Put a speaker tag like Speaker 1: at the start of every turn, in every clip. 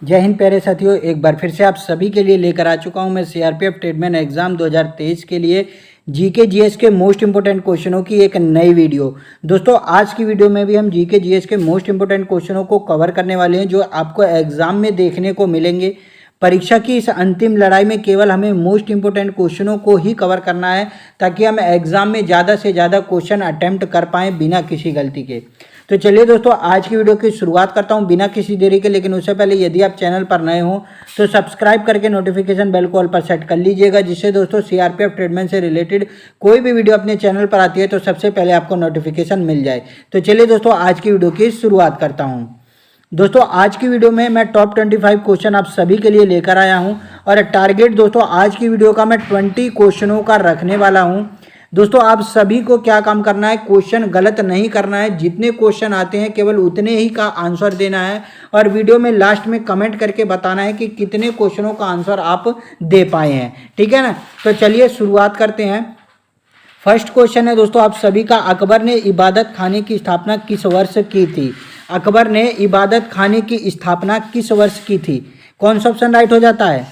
Speaker 1: जय हिंद प्यारे साथियों, एक बार फिर से आप सभी के लिए लेकर आ चुका हूं मैं सीआरपीएफ ट्रेडमैन एग्जाम 2023 के लिए जीके जीएस के मोस्ट इंपोर्टेंट क्वेश्चनों की एक नई वीडियो। दोस्तों आज की वीडियो में भी हम जीके जीएस के मोस्ट इंपोर्टेंट क्वेश्चनों को कवर करने वाले हैं जो आपको एग्जाम में देखने को मिलेंगे। परीक्षा की इस अंतिम लड़ाई में केवल हमें मोस्ट इंपोर्टेंट क्वेश्चनों को ही कवर करना है ताकि हम एग्जाम में ज़्यादा से ज़्यादा क्वेश्चन अटेम्प्ट कर पाएँ बिना किसी गलती के। तो चलिए दोस्तों आज की वीडियो की शुरुआत करता हूं बिना किसी देरी के। लेकिन उससे पहले यदि आप चैनल पर नए हो तो सब्सक्राइब करके नोटिफिकेशन बेल को ऑल पर सेट कर लीजिएगा, जिससे दोस्तों सीआरपीएफ ट्रेडमैन से रिलेटेड कोई भी वीडियो अपने चैनल पर आती है तो सबसे पहले आपको नोटिफिकेशन मिल जाए। तो चलिए दोस्तों आज की वीडियो की शुरुआत करता हूँ। दोस्तों आज की वीडियो में मैं टॉप 25 क्वेश्चन आप सभी के लिए लेकर आया हूं और टारगेट दोस्तों आज की वीडियो का मैं 20 क्वेश्चनों का रखने वाला हूं। दोस्तों आप सभी को क्या काम करना है, क्वेश्चन गलत नहीं करना है, जितने क्वेश्चन आते हैं केवल उतने ही का आंसर देना है और वीडियो में लास्ट में कमेंट करके बताना है कि कितने क्वेश्चनों का आंसर आप दे पाए हैं, ठीक है ना। तो चलिए शुरुआत करते हैं। फर्स्ट क्वेश्चन है दोस्तों आप सभी का, अकबर ने इबादत खाने की स्थापना किस वर्ष की थी? अकबर ने इबादत खाने की स्थापना किस वर्ष की थी? कौन सा ऑप्शन राइट हो जाता है?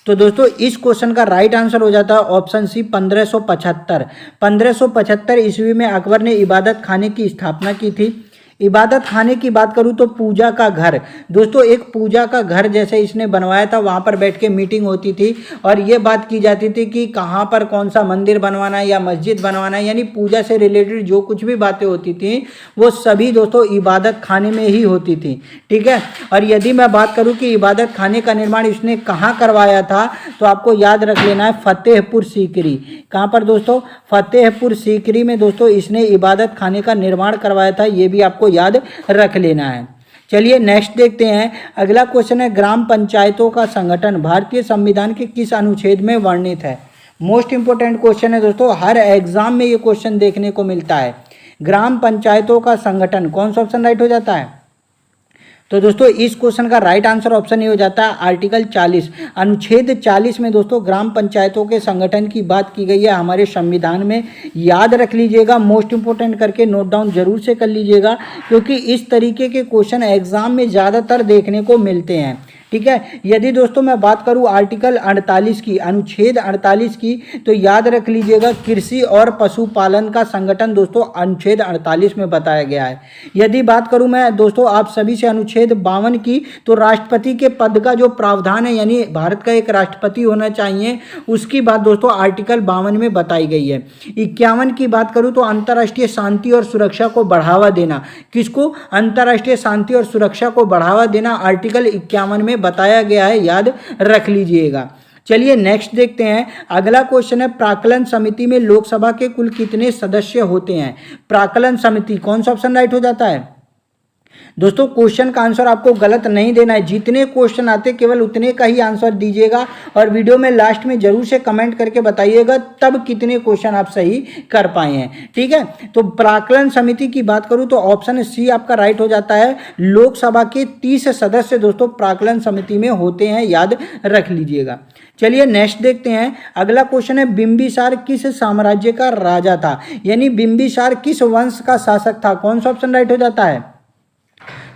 Speaker 1: तो दोस्तों इस क्वेश्चन का राइट आंसर हो जाता है ऑप्शन सी 1575। 1575 ईस्वी में अकबर ने इबादत खाने की स्थापना की थी। इबादत खाने की बात करूं तो पूजा का घर, दोस्तों एक पूजा का घर जैसे इसने बनवाया था, वहां पर बैठ के मीटिंग होती थी और ये बात की जाती थी कि कहां पर कौन सा मंदिर बनवाना है या मस्जिद बनवाना है, यानी पूजा से रिलेटेड जो कुछ भी बातें होती थी वो सभी दोस्तों इबादत खाने में ही होती थी, ठीक है। और यदि मैं बात करूं कि इबादत खाने का निर्माण इसने कहाँ करवाया था तो आपको याद रख लेना है फतेहपुर सीकरी। कहाँ पर दोस्तों? फतेहपुर सीकरी में दोस्तों इसने इबादत खाने का निर्माण करवाया था, ये भी आपको याद रख लेना है। चलिए नेक्स्ट देखते हैं। अगला क्वेश्चन है, ग्राम पंचायतों का संगठन भारतीय संविधान के किस अनुच्छेद में वर्णित है? मोस्ट इंपोर्टेंट क्वेश्चन है दोस्तों, हर एग्जाम में ये क्वेश्चन देखने को मिलता है। ग्राम पंचायतों का संगठन, कौन सा ऑप्शन राइट हो जाता है? तो दोस्तों इस क्वेश्चन का राइट आंसर ऑप्शन ये हो जाता है आर्टिकल 40, अनुच्छेद 40 में दोस्तों ग्राम पंचायतों के संगठन की बात की गई है हमारे संविधान में। याद रख लीजिएगा, मोस्ट इंपोर्टेंट करके नोट डाउन जरूर से कर लीजिएगा क्योंकि इस तरीके के क्वेश्चन एग्जाम में ज़्यादातर देखने को मिलते हैं, ठीक है। यदि दोस्तों मैं बात करूं आर्टिकल 48 की, अनुच्छेद 48 की, तो याद रख लीजिएगा कृषि और पशुपालन का संगठन दोस्तों अनुच्छेद 48 में बताया गया है। यदि बात करूं मैं दोस्तों आप सभी से अनुच्छेद 52 की, तो राष्ट्रपति के पद का जो प्रावधान है यानी भारत का एक राष्ट्रपति होना चाहिए, उसकी बात दोस्तों आर्टिकल 52 में बताई गई है। 51 की बात करूं तो अंतर्राष्ट्रीय शांति और सुरक्षा को बढ़ावा देना, किसको? अंतर्राष्ट्रीय शांति और सुरक्षा को बढ़ावा देना आर्टिकल 51 में बताया गया है, याद रख लीजिएगा। चलिए नेक्स्ट देखते हैं। अगला क्वेश्चन है, प्राक्कलन समिति में लोकसभा के कुल कितने सदस्य होते हैं? प्राक्कलन समिति, कौन सा ऑप्शन राइट हो जाता है? दोस्तों क्वेश्चन का आंसर आपको गलत नहीं देना है, जितने क्वेश्चन आते केवल उतने का ही आंसर दीजिएगा और वीडियो में लास्ट में जरूर से कमेंट करके बताइएगा तब कितने क्वेश्चन आप सही कर पाए हैं, ठीक है। तो प्राक्कलन समिति की बात करूं तो ऑप्शन सी आपका राइट हो जाता है। लोकसभा के 30 सदस्य दोस्तों प्राक्कलन समिति में होते हैं, याद रख लीजिएगा। चलिए नेक्स्ट देखते हैं। अगला क्वेश्चन है, बिंबिसार किस साम्राज्य का राजा था? यानी बिंबिसार किस वंश का शासक था? कौन सा ऑप्शन राइट हो जाता है?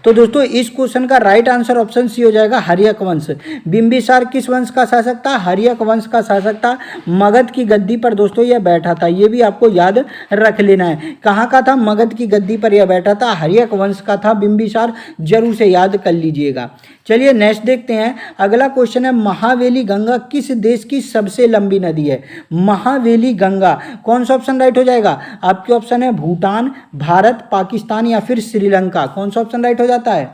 Speaker 1: तो दोस्तों इस क्वेश्चन का राइट आंसर ऑप्शन सी हो जाएगा हर्यक वंश। बिंबिसार किस वंश का शासक था? हर्यक वंश का शासक था। मगध की गद्दी पर दोस्तों यह बैठा था, ये भी आपको याद रख लेना है। कहाँ का था? मगध की गद्दी पर यह बैठा था, हर्यक वंश का था बिंबिसार, जरूर से याद कर लीजिएगा। चलिए नेक्स्ट देखते हैं। अगला क्वेश्चन है, महावेली गंगा किस देश की सबसे लंबी नदी है? महावेली गंगा, कौन सा ऑप्शन राइट हो जाएगा? आपके ऑप्शन है भूटान, भारत, पाकिस्तान या फिर श्रीलंका। कौन सा ऑप्शन राइट हो जाता है?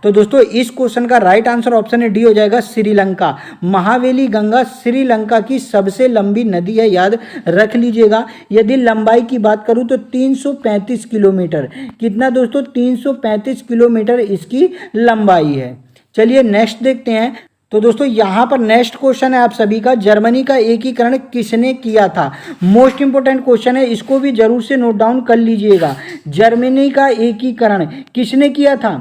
Speaker 1: तो दोस्तों इस क्वेश्चन का राइट आंसर ऑप्शन डी हो जाएगा श्रीलंका। महावेली गंगा श्रीलंका की सबसे लंबी नदी है, याद रख लीजिएगा। यदि लंबाई की बात करूं तो 335 किलोमीटर, कितना दोस्तों? 335 किलोमीटर इसकी लंबाई है। चलिए नेक्स्ट देखते हैं। तो दोस्तों यहाँ पर नेक्स्ट क्वेश्चन है आप सभी का, जर्मनी का एकीकरण किसने किया था? मोस्ट इंपोर्टेंट क्वेश्चन है, इसको भी जरूर से नोट डाउन कर लीजिएगा। जर्मनी का एकीकरण किसने किया था?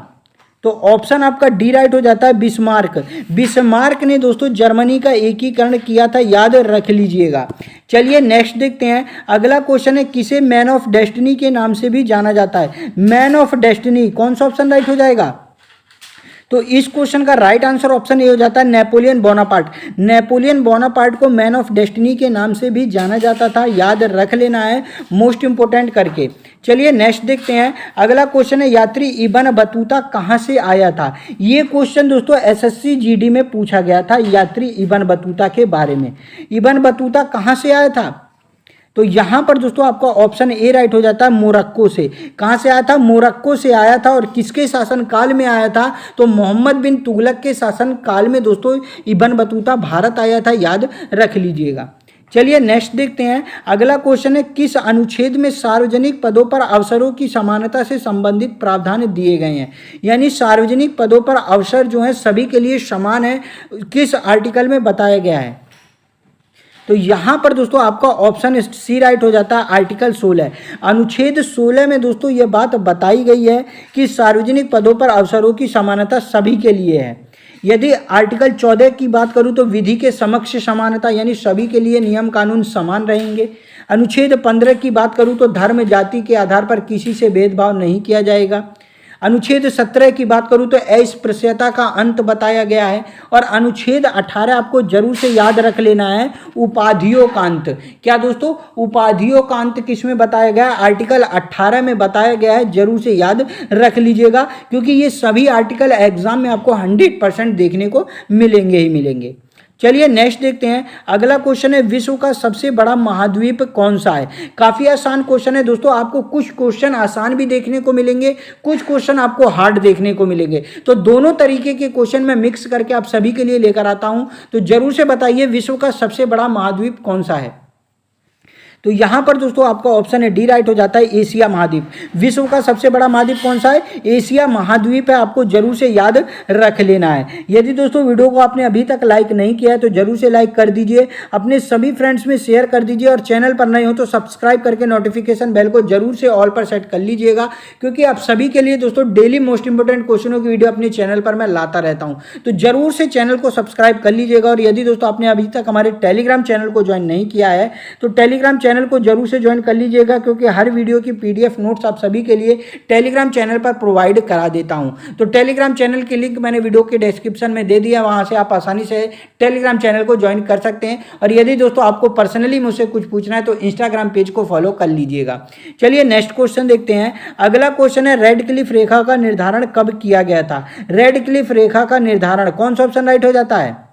Speaker 1: तो ऑप्शन आपका डी राइट हो जाता है बिस्मार्क। बिस्मार्क ने दोस्तों जर्मनी का एकीकरण किया था, याद रख लीजिएगा। चलिए नेक्स्ट देखते हैं। अगला क्वेश्चन है, किसे मैन ऑफ डेस्टिनी के नाम से भी जाना जाता है? मैन ऑफ डेस्टिनी, कौन सा ऑप्शन राइट हो जाएगा? तो इस क्वेश्चन का राइट आंसर ऑप्शन ए हो जाता है नेपोलियन बोनापार्ट। नेपोलियन बोनापार्ट को मैन ऑफ डेस्टिनी के नाम से भी जाना जाता था, याद रख लेना है मोस्ट इंपोर्टेंट करके। चलिए नेक्स्ट देखते हैं। अगला क्वेश्चन है यात्री इब्न बतूता कहाँ से आया था। ये क्वेश्चन दोस्तों एसएससी जीडी में पूछा गया था यात्री इब्न बतूता के बारे में। इब्न बतूता कहाँ से आया था, तो यहां पर दोस्तों आपका ऑप्शन ए राइट हो जाता है मोरक्को से। कहां से आया था, मोरक्को से आया था। और किसके शासन काल में आया था, तो मोहम्मद बिन तुगलक के शासन काल में दोस्तों इब्न बतूता भारत आया था, याद रख लीजिएगा। चलिए नेक्स्ट देखते हैं। अगला क्वेश्चन है किस अनुच्छेद में सार्वजनिक पदों पर अवसरों की समानता से संबंधित प्रावधान दिए गए हैं। यानी सार्वजनिक पदों पर अवसर जो है सभी के लिए समान है, किस आर्टिकल में बताया गया है। तो यहां पर दोस्तों आपका ऑप्शन सी राइट हो जाता है आर्टिकल 16। अनुच्छेद 16 में दोस्तों ये बात बताई गई है कि सार्वजनिक पदों पर अवसरों की समानता सभी के लिए है। यदि आर्टिकल 14 की बात करूं तो विधि के समक्ष समानता, यानी सभी के लिए नियम कानून समान रहेंगे। अनुच्छेद 15 की बात करूं तो धर्म जाति के आधार पर किसी से भेदभाव नहीं किया जाएगा। अनुच्छेद 17 की बात करूं तो अस्पृश्यता का अंत बताया गया है। और अनुच्छेद 18 आपको जरूर से याद रख लेना है उपाधियों का अंत। क्या दोस्तों, उपाधियों का अंत किस में बताया गया है, आर्टिकल 18 में बताया गया है, जरूर से याद रख लीजिएगा क्योंकि ये सभी आर्टिकल एग्जाम में आपको 100% देखने को मिलेंगे ही मिलेंगे। चलिए नेक्स्ट देखते हैं। अगला क्वेश्चन है विश्व का सबसे बड़ा महाद्वीप कौन सा है। काफी आसान क्वेश्चन है दोस्तों, आपको कुछ क्वेश्चन आसान भी देखने को मिलेंगे, कुछ क्वेश्चन आपको हार्ड देखने को मिलेंगे। तो दोनों तरीके के क्वेश्चन मैं मिक्स करके आप सभी के लिए लेकर आता हूं। तो जरूर से बताइए विश्व का सबसे बड़ा महाद्वीप कौन सा है। तो यहां पर दोस्तों आपका ऑप्शन है डी राइट हो जाता है एशिया महाद्वीप। विश्व का सबसे बड़ा महाद्वीप कौन सा है, एशिया महाद्वीप है, आपको जरूर से याद रख लेना है। यदि दोस्तों वीडियो को आपने अभी तक लाइक नहीं किया है तो जरूर से लाइक कर दीजिए, अपने सभी फ्रेंड्स में शेयर कर दीजिए और चैनल पर नए हो तो सब्सक्राइब करके नोटिफिकेशन बेल को जरूर से ऑल पर सेट कर लीजिएगा क्योंकि आप सभी के लिए दोस्तों डेली मोस्ट इंपोर्टेंट क्वेश्चनों की वीडियो अपने चैनल पर मैं लाता रहता हूं। तो जरूर से चैनल को सब्सक्राइब कर लीजिएगा। और यदि दोस्तों आपने अभी तक हमारे टेलीग्राम चैनल को ज्वाइन नहीं किया है तो टेलीग्राम चैनल को जरूर से ज्वाइन कर लीजिएगा क्योंकि हर वीडियो की पीडीएफ नोट्स आप सभी के लिए टेलीग्राम चैनल पर प्रोवाइड करा देता हूं। तो टेलीग्राम चैनल की लिंक मैंने वीडियो के डिस्क्रिप्शन में दे दिया, वहां से आप आसानी से टेलीग्राम चैनल को ज्वाइन कर सकते हैं। और यदि दोस्तों आपको पर्सनली मुझसे कुछ पूछना है तो इंस्टाग्राम पेज को फॉलो कर लीजिएगा। चलिए नेक्स्ट क्वेश्चन देखते हैं। अगला क्वेश्चन है रेड क्लिफ रेखा का निर्धारण कब किया गया था। रेड क्लिफ रेखा का निर्धारण कौन सा ऑप्शन राइट हो जाता है,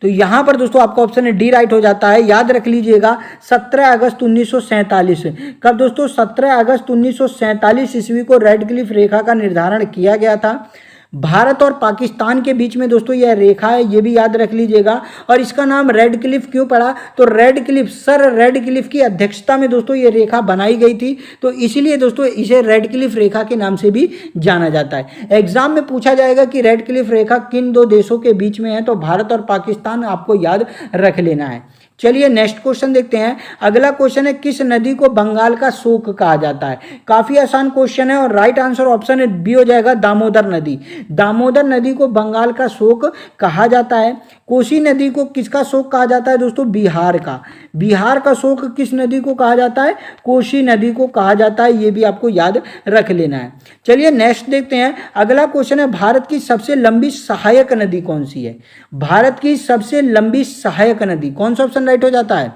Speaker 1: तो यहां पर दोस्तों आपका ऑप्शन डी राइट हो जाता है। याद रख लीजिएगा 17 अगस्त 1947। कब दोस्तों, 17 अगस्त 1947 ईस्वी को रेड क्लिफ रेखा का निर्धारण किया गया था। भारत और पाकिस्तान के बीच में दोस्तों यह रेखा है, ये भी याद रख लीजिएगा। और इसका नाम रेड क्लिफ क्यों पड़ा, तो red Cliff sir red Cliff की अध्यक्षता में दोस्तों ये रेखा बनाई गई थी, तो इसीलिए दोस्तों इसे रेड क्लिफ रेखा के नाम से भी जाना जाता है। एग्जाम में पूछा जाएगा कि रेड क्लिफ रेखा किन दो देशों के बीच में है, तो भारत और पाकिस्तान आपको याद रख लेना है। चलिए नेक्स्ट क्वेश्चन देखते हैं। अगला क्वेश्चन है किस नदी को बंगाल का शोक कहा जाता है। काफी आसान क्वेश्चन है और राइट आंसर ऑप्शन बी हो जाएगा दामोदर नदी। दामोदर नदी को बंगाल का शोक कहा जाता है। कोसी नदी को किसका शोक कहा जाता है दोस्तों, बिहार का। बिहार का शोक किस नदी को कहा जाता है, कोसी नदी को कहा जाता है, ये भी आपको याद रख लेना है। चलिए नेक्स्ट देखते हैं। अगला क्वेश्चन है भारत की सबसे लंबी सहायक नदी कौन सी है। भारत की सबसे लंबी सहायक नदी कौन सा ऑप्शन राइट हो जाता है,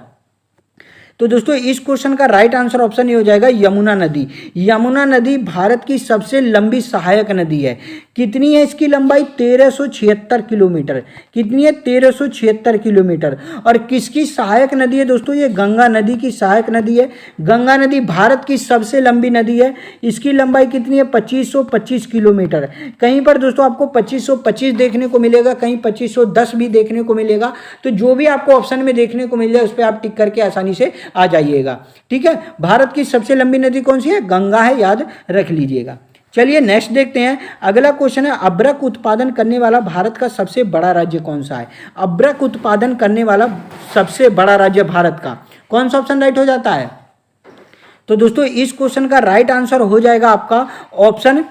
Speaker 1: तो दोस्तों इस क्वेश्चन का राइट आंसर ऑप्शन ये हो जाएगा यमुना नदी। यमुना नदी भारत की सबसे लंबी सहायक नदी है। कितनी है इसकी लंबाई, 1376 किलोमीटर। कितनी है, 1376 किलोमीटर। और किसकी सहायक नदी है दोस्तों, ये गंगा नदी की सहायक नदी है। गंगा नदी भारत की सबसे लंबी नदी है। इसकी लंबाई कितनी है, 2525 किलोमीटर। कहीं पर दोस्तों आपको 2525 देखने को मिलेगा, कहीं 2510 भी देखने को मिलेगा। तो जो भी आपको ऑप्शन में देखने को मिल जाए उस पर आप टिक करके आसानी से आ जाइएगा। ठीक है, भारत की सबसे लंबी नदी कौन सी है, गंगा है, याद रख लीजिएगा। चलिए नेक्स्ट देखते हैं। अगला क्वेश्चन है अब्रक उत्पादन करने वाला भारत का सबसे बड़ा राज्य कौन सा है। अब्रक उत्पादन करने वाला सबसे बड़ा राज्य भारत का कौन सा ऑप्शन राइट हो जाता है, तो दोस्तों इस क्वेश्चन का राइट आंसर हो जाएगा आपका ऑप्शन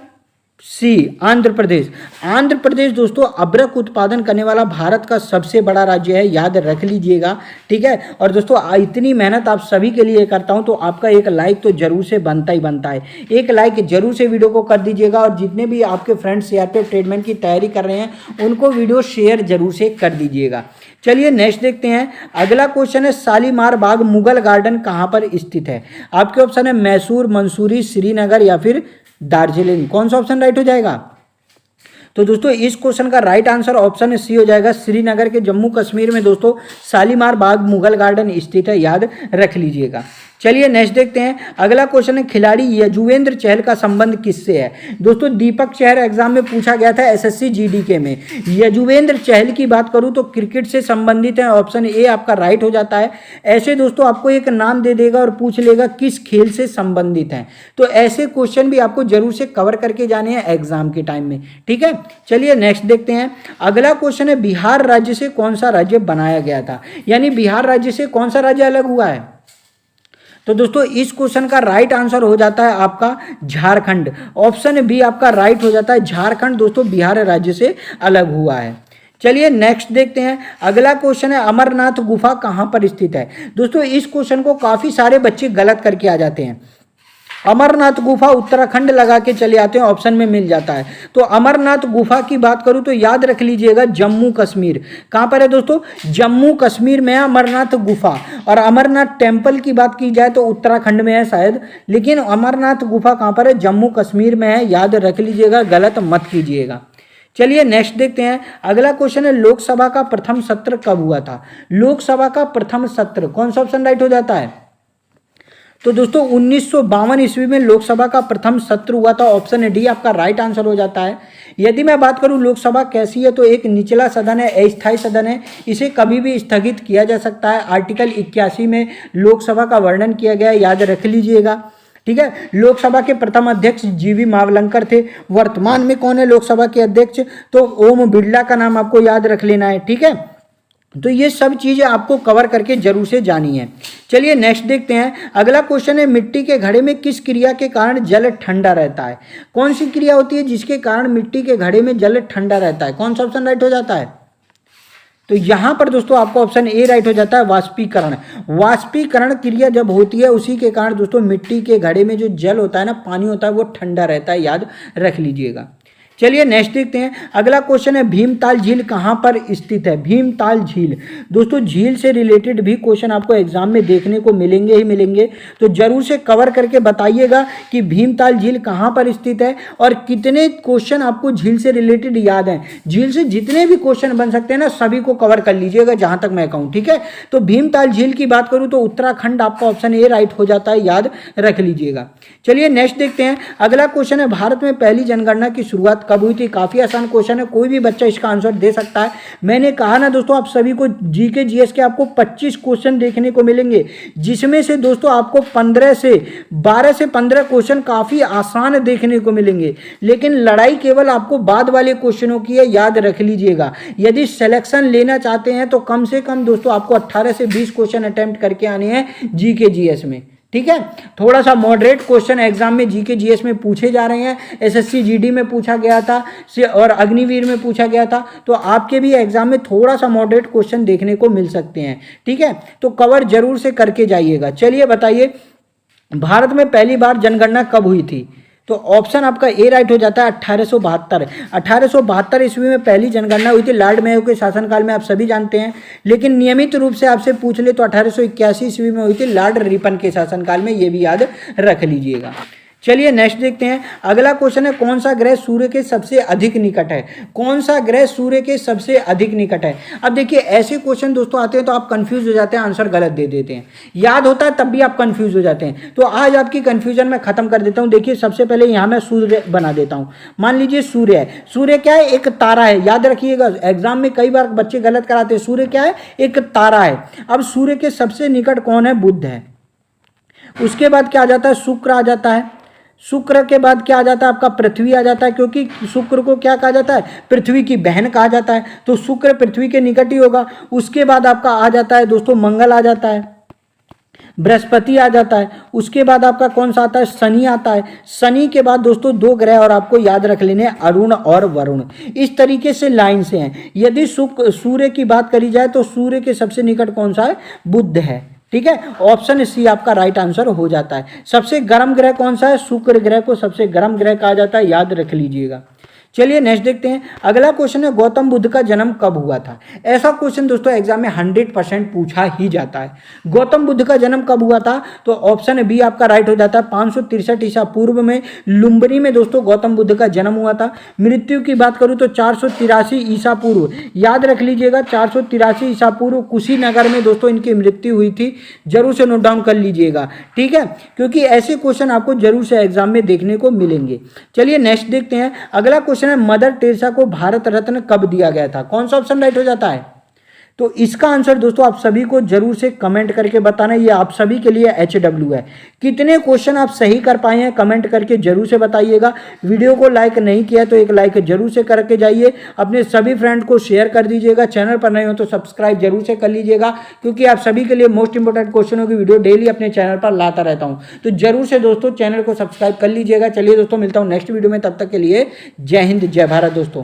Speaker 1: सी आंध्र प्रदेश। आंध्र प्रदेश दोस्तों अबरक उत्पादन करने वाला भारत का सबसे बड़ा राज्य है, याद रख लीजिएगा, ठीक है। और दोस्तों इतनी मेहनत आप सभी के लिए करता हूं तो आपका एक लाइक तो जरूर से बनता ही बनता है। एक लाइक जरूर से वीडियो को कर दीजिएगा और जितने भी आपके फ्रेंड्स सीआरपीएफ ट्रेडमैन की तैयारी कर रहे हैं उनको वीडियो शेयर जरूर से कर दीजिएगा। चलिए नेक्स्ट देखते हैं। अगला क्वेश्चन है शालीमार बाग मुगल गार्डन कहां पर स्थित है? आपके ऑप्शन है मैसूर, मंसूरी, श्रीनगर या फिर दार्जिलिंग। कौन सा ऑप्शन राइट हो जाएगा? तो दोस्तों इस क्वेश्चन का राइट आंसर ऑप्शन सी हो जाएगा। श्रीनगर के जम्मू कश्मीर में दोस्तों शालीमार बाग मुगल गार्डन स्थित है, याद रख लीजिएगा। चलिए नेक्स्ट देखते हैं। अगला क्वेश्चन है खिलाड़ी यजुवेंद्र चहल का संबंध किससे है? दोस्तों दीपक चहर एग्जाम में पूछा गया था एसएससी जीडीके में। यजुवेंद्र चहल की बात करूं तो क्रिकेट से संबंधित है, ऑप्शन ए आपका राइट हो जाता है। ऐसे दोस्तों आपको एक नाम दे देगा और पूछ लेगा किस खेल से संबंधित है, तो ऐसे क्वेश्चन भी आपको जरूर से कवर करके जाने हैं एग्जाम के टाइम में, ठीक है। चलिए नेक्स्ट देखते हैं। अगला क्वेश्चन है बिहार राज्य से कौन सा राज्य बनाया गया था, यानी बिहार राज्य से कौन सा राज्य अलग हुआ है? तो दोस्तों इस क्वेश्चन का राइट आंसर हो जाता है आपका झारखंड। ऑप्शन बी आपका राइट हो जाता है, झारखंड दोस्तों बिहार राज्य से अलग हुआ है। चलिए नेक्स्ट देखते हैं। अगला क्वेश्चन है अमरनाथ गुफा कहां पर स्थित है? दोस्तों इस क्वेश्चन को काफी सारे बच्चे गलत करके आ जाते हैं। अमरनाथ गुफा उत्तराखंड लगा के चले आते हैं, ऑप्शन में मिल जाता है। तो अमरनाथ गुफा की बात करूं तो याद रख लीजिएगा जम्मू कश्मीर। कहां पर है दोस्तों? जम्मू कश्मीर में है अमरनाथ गुफा। और अमरनाथ टेम्पल की बात की जाए तो उत्तराखंड में है शायद, लेकिन अमरनाथ गुफा कहां पर है? जम्मू कश्मीर में है, याद रख लीजिएगा, गलत मत कीजिएगा। चलिए नेक्स्ट देखते हैं। अगला क्वेश्चन है लोकसभा का प्रथम सत्र कब हुआ था? लोकसभा का प्रथम सत्र कौन सा ऑप्शन राइट हो जाता है? तो दोस्तों 1952 ईस्वी में लोकसभा का प्रथम सत्र हुआ था, ऑप्शन डी आपका राइट आंसर हो जाता है। यदि मैं बात करूं लोकसभा कैसी है तो एक निचला सदन है, अस्थायी सदन है, इसे कभी भी स्थगित किया जा सकता है। आर्टिकल 81 में लोकसभा का वर्णन किया गया है, याद रख लीजिएगा, ठीक है। लोकसभा के प्रथम अध्यक्ष जीवी मावलंकर थे। वर्तमान में कौन है लोकसभा के अध्यक्ष? तो ओम बिरला का नाम आपको याद रख लेना है, ठीक है। तो ये सब चीजें आपको कवर करके जरूर से जानी है। चलिए नेक्स्ट देखते हैं। अगला क्वेश्चन है मिट्टी के घड़े में किस क्रिया के कारण जल ठंडा रहता है? कौन सी क्रिया होती है जिसके कारण मिट्टी के घड़े में जल ठंडा रहता है? कौन सा ऑप्शन राइट हो जाता है? तो यहां पर दोस्तों आपको ऑप्शन ए राइट हो जाता है, वाष्पीकरण। वाष्पीकरण क्रिया जब होती है उसी के कारण दोस्तों मिट्टी के घड़े में जो जल होता है ना, पानी होता है, वो ठंडा रहता है, याद रख लीजिएगा। चलिए नेक्स्ट देखते हैं। अगला क्वेश्चन है भीमताल झील कहां पर स्थित है? भीमताल झील दोस्तों झील से रिलेटेड भी क्वेश्चन आपको एग्जाम में देखने को मिलेंगे ही मिलेंगे, तो जरूर से कवर करके बताइएगा कि भीमताल झील कहां पर स्थित है और कितने क्वेश्चन आपको झील से रिलेटेड याद हैं। झील से जितने भी क्वेश्चन बन सकते हैं ना, सभी को कवर कर लीजिएगा जहां तक मैं कहूं, ठीक है। तो भीमताल झील की बात करूं तो उत्तराखंड आपका ऑप्शन ए राइट हो जाता है, याद रख लीजिएगा। चलिए नेक्स्ट देखते हैं। अगला क्वेश्चन है भारत में पहली जनगणना की शुरुआत कब हुई थी? काफी आसान क्वेश्चन है, कोई भी बच्चा इसका आंसर दे सकता है। मैंने कहा ना दोस्तों आप सभी को जीके जीएस के आपको 25 क्वेश्चन देखने को मिलेंगे, जिसमें से दोस्तों आपको 12 से 15 क्वेश्चन काफी आसान देखने को मिलेंगे, लेकिन लड़ाई केवल आपको बाद वाले क्वेश्चनों की है, याद रख लीजिएगा। यदि सिलेक्शन लेना चाहते हैं तो कम से कम दोस्तों आपको 18 से 20 क्वेश्चन अटेम्प्ट करके आने हैं जीके जीएस में, ठीक है। थोड़ा सा मॉडरेट क्वेश्चन एग्जाम में जीके जीएस में पूछे जा रहे हैं। एसएससी जीडी में पूछा गया था और अग्निवीर में पूछा गया था, तो आपके भी एग्जाम में थोड़ा सा मॉडरेट क्वेश्चन देखने को मिल सकते हैं, ठीक है। तो कवर जरूर से करके जाइएगा। चलिए बताइए भारत में पहली बार जनगणना कब हुई थी? तो ऑप्शन आपका ए राइट हो जाता है 1872। 1872 ईस्वी में पहली जनगणना हुई थी, लॉर्ड मेयो के शासनकाल में, आप सभी जानते हैं। लेकिन नियमित रूप से आपसे पूछ ले तो 1881 ईस्वी में हुई थी, लॉर्ड रिपन के शासनकाल में, ये भी याद रख लीजिएगा। चलिए नेक्स्ट देखते हैं। अगला क्वेश्चन है कौन सा ग्रह सूर्य के सबसे अधिक निकट है? कौन सा ग्रह सूर्य के सबसे अधिक निकट है? अब देखिए ऐसे क्वेश्चन दोस्तों आते हैं तो आप कंफ्यूज हो जाते हैं, आंसर गलत दे देते हैं, याद होता है तब भी आप कंफ्यूज हो जाते हैं। तो आज आपकी कंफ्यूजन मैं खत्म कर देता हूं। देखिए सबसे पहले यहां मैं सूर्य बना देता हूं। मान लीजिए सूर्य है। सूर्य क्या है? एक तारा है, याद रखिएगा, एग्जाम में कई बार बच्चे गलत कराते हैं। सूर्य क्या है? एक तारा है। अब सूर्य के सबसे निकट कौन है? बुध है। उसके बाद क्या आ जाता है? शुक्र आ जाता है। शुक्र के बाद क्या आ जाता है? आपका पृथ्वी आ जाता है, क्योंकि शुक्र को क्या कहा जाता है? पृथ्वी की बहन कहा जाता है, तो शुक्र पृथ्वी के निकट ही होगा। उसके बाद आपका आ जाता है दोस्तों मंगल आ जाता है। बृहस्पति आ जाता है। उसके बाद आपका कौन सा आता है, शनि आता है। शनि के बाद दोस्तों दो ग्रह और आपको याद रख लेने, अरुण और वरुण। इस तरीके से लाइन से हैं। यदि सूर्य की बात करी जाए तो सूर्य के सबसे निकट कौन सा है, बुध है। ठीक है, ऑप्शन सी आपका राइट आंसर हो जाता है। सबसे गर्म ग्रह कौन सा है, शुक्र ग्रह को सबसे गर्म ग्रह कहा जाता है, याद रख लीजिएगा। चलिए नेक्स्ट देखते हैं। अगला क्वेश्चन है, गौतम बुद्ध का जन्म कब हुआ था। ऐसा क्वेश्चन दोस्तों एग्जाम में 100% पूछा ही जाता है। गौतम बुद्ध का जन्म कब हुआ था, तो ऑप्शन बी आपका राइट हो जाता है। 563 ईसा पूर्व में लुम्बिनी में दोस्तों गौतम बुद्ध का जन्म हुआ था। मृत्यु की बात करूं तो 483 ईसा पूर्व, याद रख लीजिएगा 483 ईसा पूर्व कुशीनगर में दोस्तों इनकी मृत्यु हुई थी। जरूर से नोट डाउन कर लीजिएगा, ठीक है, क्योंकि ऐसे क्वेश्चन आपको जरूर से एग्जाम में देखने को मिलेंगे। चलिए नेक्स्ट देखते हैं। अगला क्वेश्चन है, मदर टेरेसा को भारत रत्न कब दिया गया था। कौन सा ऑप्शन राइट हो जाता है, तो इसका आंसर दोस्तों आप सभी को जरूर से कमेंट करके बताना। ये आप सभी के लिए HW है। कितने क्वेश्चन आप सही कर पाए हैं कमेंट करके जरूर से बताइएगा। वीडियो को लाइक नहीं किया तो एक लाइक जरूर से करके जाइए। अपने सभी फ्रेंड को शेयर कर दीजिएगा। चैनल पर नए हो तो सब्सक्राइब जरूर से कर लीजिएगा, क्योंकि आप सभी के लिए मोस्ट इंपोर्टेंट क्वेश्चनों की वीडियो डेली अपने चैनल पर लाता रहता हूँ। तो जरूर से दोस्तों चैनल को सब्सक्राइब कर लीजिएगा। चलिए दोस्तों मिलता हूँ नेक्स्ट वीडियो में, तब तक के लिए जय हिंद जय भारत दोस्तों।